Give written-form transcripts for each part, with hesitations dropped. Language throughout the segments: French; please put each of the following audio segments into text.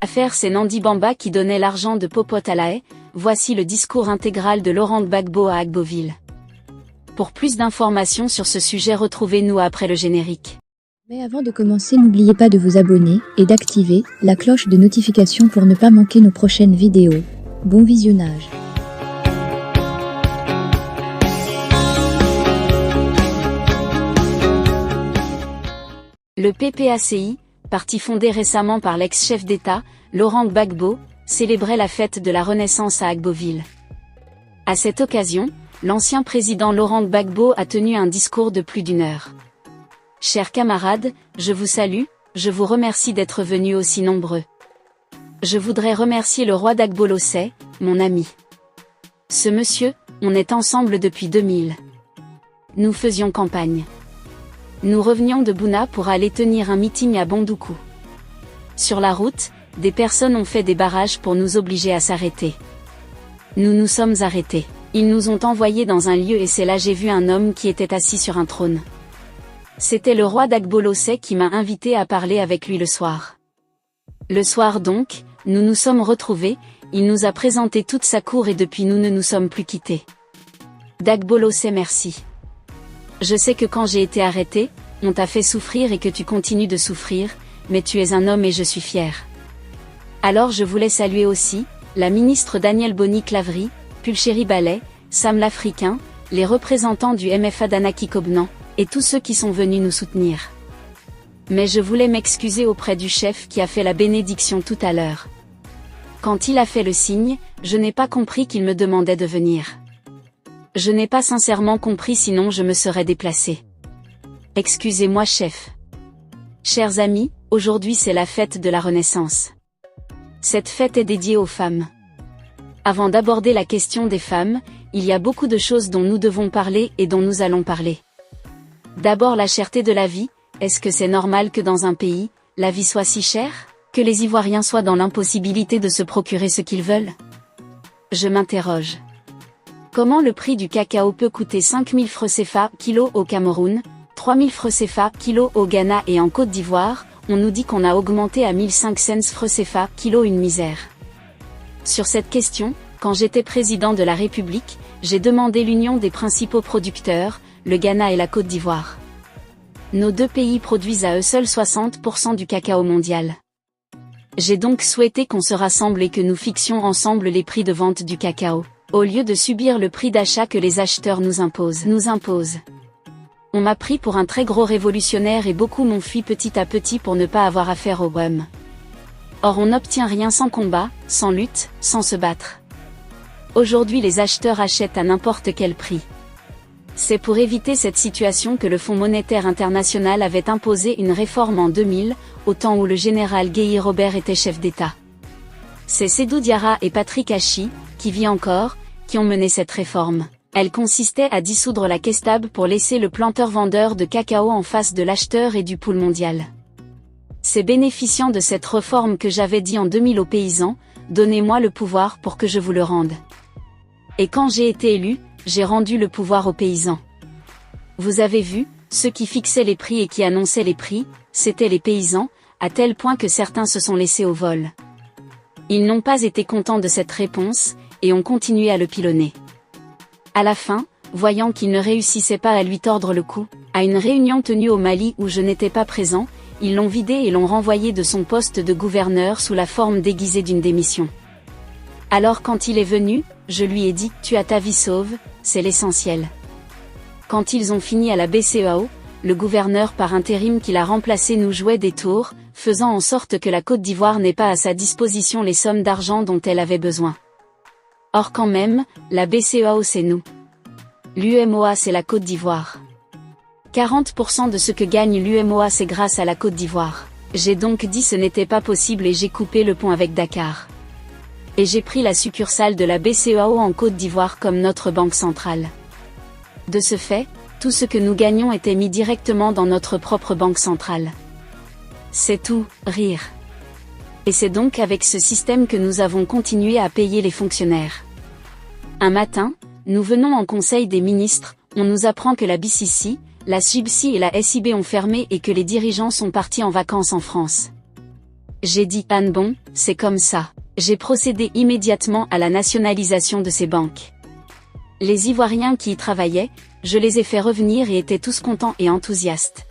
Affaire, c'est Nandi Bamba qui donnait l'argent de popote à la haie. Voici le discours intégral de Laurent Gbagbo à Agboville. Pour plus d'informations sur ce sujet, retrouvez-nous après le générique. Mais avant de commencer, n'oubliez pas de vous abonner et d'activer la cloche de notification pour ne pas manquer nos prochaines vidéos. Bon visionnage. Le PPACI, parti fondé récemment par l'ex-chef d'État, Laurent Gbagbo, célébrait la fête de la Renaissance à Agboville. À cette occasion, l'ancien président Laurent Gbagbo a tenu un discours de plus d'1 heure. Chers camarades, je vous salue, je vous remercie d'être venus aussi nombreux. Je voudrais remercier le roi d'Agbolosé, mon ami. Ce monsieur, on est ensemble depuis 2000. Nous faisions campagne. Nous revenions de Bouna pour aller tenir un meeting à Bondoukou. Sur la route, des personnes ont fait des barrages pour nous obliger à s'arrêter. Nous nous sommes arrêtés. Ils nous ont envoyés dans un lieu et c'est là j'ai vu un homme qui était assis sur un trône. C'était le roi d'Agbolosé qui m'a invité à parler avec lui le soir. Le soir donc, nous nous sommes retrouvés, il nous a présenté toute sa cour et depuis nous ne nous sommes plus quittés. D'Agbolosé, merci. Je sais que quand j'ai été arrêté, on t'a fait souffrir et que tu continues de souffrir, mais tu es un homme et je suis fier. Alors je voulais saluer aussi, la ministre Danielle Boni-Clavry, Pulchéri Ballet, Sam l'Africain, les représentants du MFA d'Anaki Kobnan, et tous ceux qui sont venus nous soutenir. Mais je voulais m'excuser auprès du chef qui a fait la bénédiction tout à l'heure. Quand il a fait le signe, je n'ai pas compris qu'il me demandait de venir. Je n'ai pas sincèrement compris, sinon je me serais déplacé. Excusez-moi chef. Chers amis, aujourd'hui c'est la fête de la Renaissance. Cette fête est dédiée aux femmes. Avant d'aborder la question des femmes, il y a beaucoup de choses dont nous devons parler et dont nous allons parler. D'abord la cherté de la vie, est-ce que c'est normal que dans un pays, la vie soit si chère, que les Ivoiriens soient dans l'impossibilité de se procurer ce qu'ils veulent? Je m'interroge. Comment le prix du cacao peut coûter 5000 francs CFA kilo au Cameroun, 3000 francs CFA kilo au Ghana et en Côte d'Ivoire, on nous dit qu'on a augmenté à 1500 francs CFA kilo, une misère. Sur cette question, quand j'étais président de la République, j'ai demandé l'union des principaux producteurs, le Ghana et la Côte d'Ivoire. Nos deux pays produisent à eux seuls 60% du cacao mondial. J'ai donc souhaité qu'on se rassemble et que nous fixions ensemble les prix de vente du cacao, au lieu de subir le prix d'achat que les acheteurs nous imposent. On m'a pris pour un très gros révolutionnaire et beaucoup m'ont fui petit à petit pour ne pas avoir affaire au rhum. Or on n'obtient rien sans combat, sans lutte, sans se battre. Aujourd'hui les acheteurs achètent à n'importe quel prix. C'est pour éviter cette situation que le Fonds monétaire international avait imposé une réforme en 2000, au temps où le général Guéhi Robert était chef d'État. C'est Sédou Diarra et Patrick Hachi, qui vit encore, qui ont mené cette réforme. Elle consistait à dissoudre la Kestab pour laisser le planteur-vendeur de cacao en face de l'acheteur et du pool mondial. C'est bénéficiant de cette réforme que j'avais dit en 2000 aux paysans, donnez-moi le pouvoir pour que je vous le rende. Et quand j'ai été élu, j'ai rendu le pouvoir aux paysans. Vous avez vu, ceux qui fixaient les prix et qui annonçaient les prix, c'étaient les paysans, à tel point que certains se sont laissés au vol. Ils n'ont pas été contents de cette réponse, et ont continué à le pilonner. À la fin, voyant qu'ils ne réussissaient pas à lui tordre le cou, à une réunion tenue au Mali où je n'étais pas présent, ils l'ont vidé et l'ont renvoyé de son poste de gouverneur sous la forme déguisée d'une démission. Alors quand il est venu, je lui ai dit, tu as ta vie sauve, c'est l'essentiel. Quand ils ont fini à la BCEAO, le gouverneur par intérim qui l'a remplacé nous jouait des tours, faisant en sorte que la Côte d'Ivoire n'ait pas à sa disposition les sommes d'argent dont elle avait besoin. Or quand même, la BCEAO c'est nous. L'UMOA c'est la Côte d'Ivoire. 40% de ce que gagne l'UMOA c'est grâce à la Côte d'Ivoire. J'ai donc dit ce n'était pas possible et j'ai coupé le pont avec Dakar. Et j'ai pris la succursale de la BCEAO en Côte d'Ivoire comme notre banque centrale. De ce fait, tout ce que nous gagnons était mis directement dans notre propre banque centrale. C'est tout, rire. Et c'est donc avec ce système que nous avons continué à payer les fonctionnaires. Un matin, nous venons en conseil des ministres, on nous apprend que la BCC, la SUBSI et la SIB ont fermé et que les dirigeants sont partis en vacances en France. J'ai dit « Anne bon, c'est comme ça ». J'ai procédé immédiatement à la nationalisation de ces banques. Les Ivoiriens qui y travaillaient, je les ai fait revenir et étaient tous contents et enthousiastes.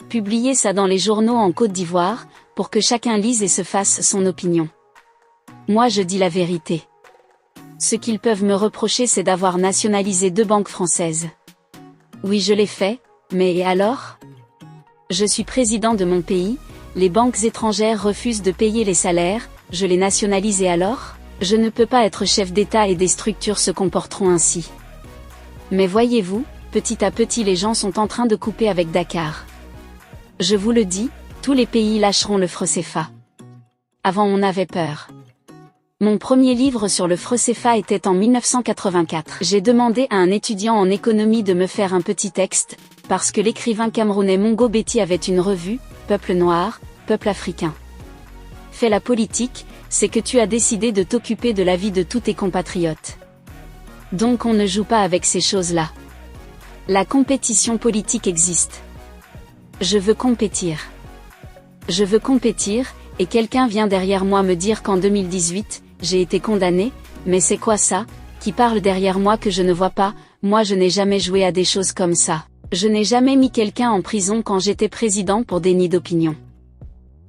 Publiez ça dans les journaux en Côte d'Ivoire, pour que chacun lise et se fasse son opinion. Moi je dis la vérité. Ce qu'ils peuvent me reprocher c'est d'avoir nationalisé 2 banques françaises. Oui je l'ai fait, mais et alors ? Je suis président de mon pays, les banques étrangères refusent de payer les salaires, je les nationalise et alors ? Je ne peux pas être chef d'État et des structures se comporteront ainsi. Mais voyez-vous, petit à petit les gens sont en train de couper avec Dakar. Je vous le dis, tous les pays lâcheront le franc CFA. Avant on avait peur. Mon premier livre sur le franc CFA était en 1984. J'ai demandé à un étudiant en économie de me faire un petit texte, parce que l'écrivain camerounais Mongo Betty avait une revue, Peuple noir, Peuple africain. Fais la politique, c'est que tu as décidé de t'occuper de la vie de tous tes compatriotes. Donc on ne joue pas avec ces choses-là. La compétition politique existe. Je veux compétir. Je veux compétir, et quelqu'un vient derrière moi me dire qu'en 2018, j'ai été condamné, mais c'est quoi ça, qui parle derrière moi que je ne vois pas, moi je n'ai jamais joué à des choses comme ça. Je n'ai jamais mis quelqu'un en prison quand j'étais président pour déni d'opinion.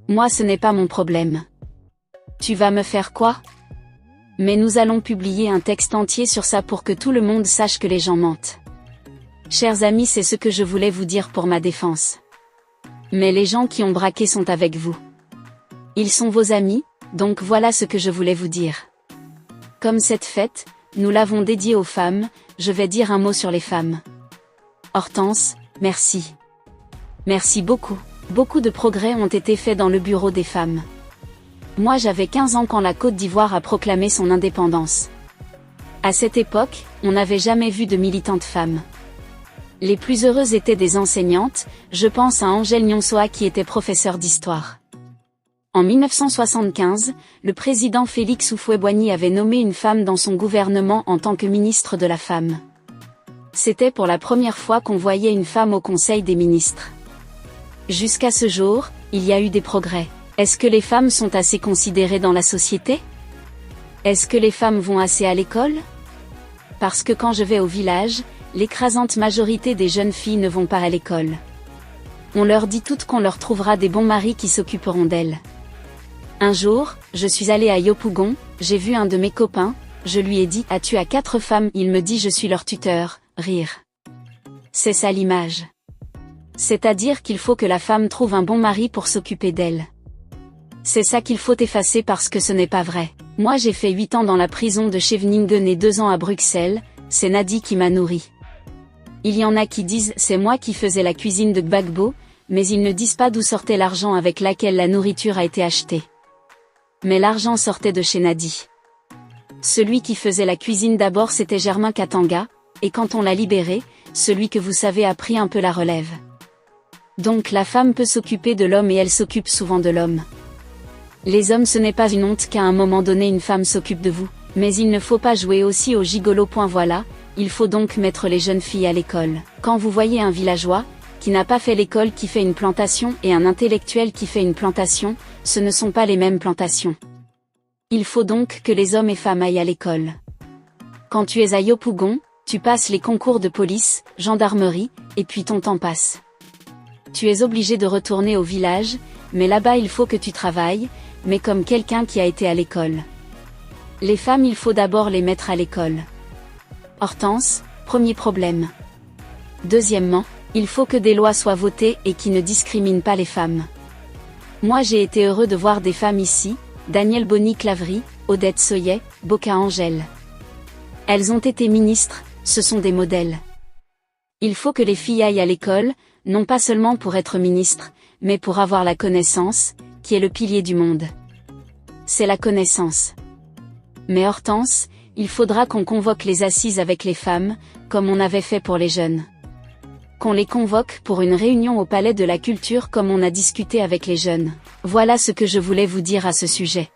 Moi ce n'est pas mon problème. Tu vas me faire quoi ? Mais nous allons publier un texte entier sur ça pour que tout le monde sache que les gens mentent. Chers amis, c'est ce que je voulais vous dire pour ma défense. Mais les gens qui ont braqué sont avec vous. Ils sont vos amis, donc voilà ce que je voulais vous dire. Comme cette fête, nous l'avons dédiée aux femmes, je vais dire un mot sur les femmes. Hortense, merci. Merci beaucoup. Beaucoup de progrès ont été faits dans le bureau des femmes. Moi j'avais 15 ans quand la Côte d'Ivoire a proclamé son indépendance. À cette époque, on n'avait jamais vu de militantes femmes. Les plus heureuses étaient des enseignantes, je pense à Angèle Nyonsoa qui était professeure d'histoire. En 1975, le président Félix Houphouët-Boigny avait nommé une femme dans son gouvernement en tant que ministre de la femme. C'était pour la première fois qu'on voyait une femme au Conseil des ministres. Jusqu'à ce jour, il y a eu des progrès. Est-ce que les femmes sont assez considérées dans la société ? Est-ce que les femmes vont assez à l'école ? Parce que quand je vais au village, l'écrasante majorité des jeunes filles ne vont pas à l'école. On leur dit toutes qu'on leur trouvera des bons maris qui s'occuperont d'elles. Un jour, je suis allée à Yopougon, j'ai vu un de mes copains, je lui ai dit « Ah tu as 4 femmes ?» Il me dit « Je suis leur tuteur », rire. C'est ça l'image. C'est-à-dire qu'il faut que la femme trouve un bon mari pour s'occuper d'elle. C'est ça qu'il faut effacer parce que ce n'est pas vrai. Moi j'ai fait 8 ans dans la prison de Scheveningen et 2 ans à Bruxelles, c'est Nadi qui m'a nourri. Il y en a qui disent c'est moi qui faisais la cuisine de Gbagbo, mais ils ne disent pas d'où sortait l'argent avec laquelle la nourriture a été achetée. Mais l'argent sortait de chez Nadi. Celui qui faisait la cuisine d'abord c'était Germain Katanga, et quand on l'a libéré, celui que vous savez a pris un peu la relève. Donc la femme peut s'occuper de l'homme et elle s'occupe souvent de l'homme. Les hommes ce n'est pas une honte qu'à un moment donné une femme s'occupe de vous, mais il ne faut pas jouer aussi au gigolo. Voilà, il faut donc mettre les jeunes filles à l'école. Quand vous voyez un villageois, qui n'a pas fait l'école qui fait une plantation et un intellectuel qui fait une plantation, ce ne sont pas les mêmes plantations. Il faut donc que les hommes et femmes aillent à l'école. Quand tu es à Yopougon, tu passes les concours de police, gendarmerie, et puis ton temps passe. Tu es obligé de retourner au village, mais là-bas il faut que tu travailles, mais comme quelqu'un qui a été à l'école. Les femmes il faut d'abord les mettre à l'école. Hortense, premier problème. Deuxièmement, il faut que des lois soient votées et qui ne discriminent pas les femmes. Moi j'ai été heureux de voir des femmes ici, Danielle Bonny-Claverie, Odette Soyet, Boca Angèle. Elles ont été ministres, ce sont des modèles. Il faut que les filles aillent à l'école, non pas seulement pour être ministres, mais pour avoir la connaissance, qui est le pilier du monde. C'est la connaissance. Mais Hortense, il faudra qu'on convoque les assises avec les femmes, comme on avait fait pour les jeunes. Qu'on les convoque pour une réunion au Palais de la Culture comme on a discuté avec les jeunes. Voilà ce que je voulais vous dire à ce sujet.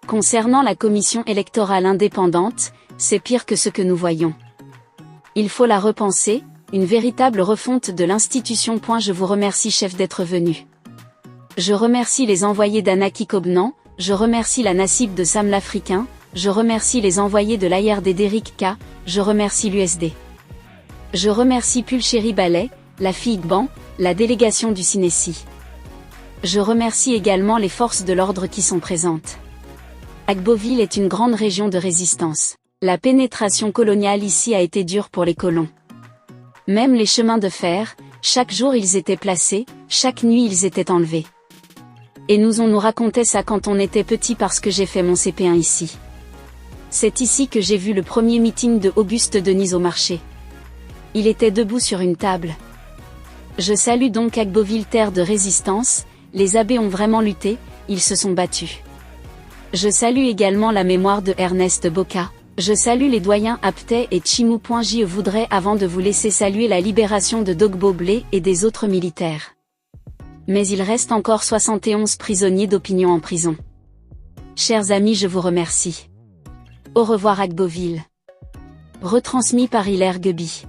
Concernant la commission électorale indépendante, c'est pire que ce que nous voyons. Il faut la repenser, une véritable refonte de l'institution. Je vous remercie chef d'être venu. Je remercie les envoyés d'Anaki Kobnan, je remercie la Nassib de Sam l'Africain, je remercie les envoyés de l'IRD d'Eric K, je remercie l'USD. Je remercie Pulchéri Ballet, la fille Gban, la délégation du Sinessi. Je remercie également les forces de l'ordre qui sont présentes. Agboville est une grande région de résistance. La pénétration coloniale ici a été dure pour les colons. Même les chemins de fer, chaque jour ils étaient placés, chaque nuit ils étaient enlevés. Et on nous racontait ça quand on était petit parce que j'ai fait mon CP1 ici. C'est ici que j'ai vu le premier meeting de Auguste Denis au marché. Il était debout sur une table. Je salue donc Agboville, terre de résistance, les abbés ont vraiment lutté, ils se sont battus. Je salue également la mémoire de Ernest Boca. Je salue les doyens Aptay et Chimou. Je voudrais avant de vous laisser saluer la libération de Dogbo Blé et des autres militaires. Mais il reste encore 71 prisonniers d'opinion en prison. Chers amis, je vous remercie. Au revoir Agboville. Retransmis par Hilaire Gueby.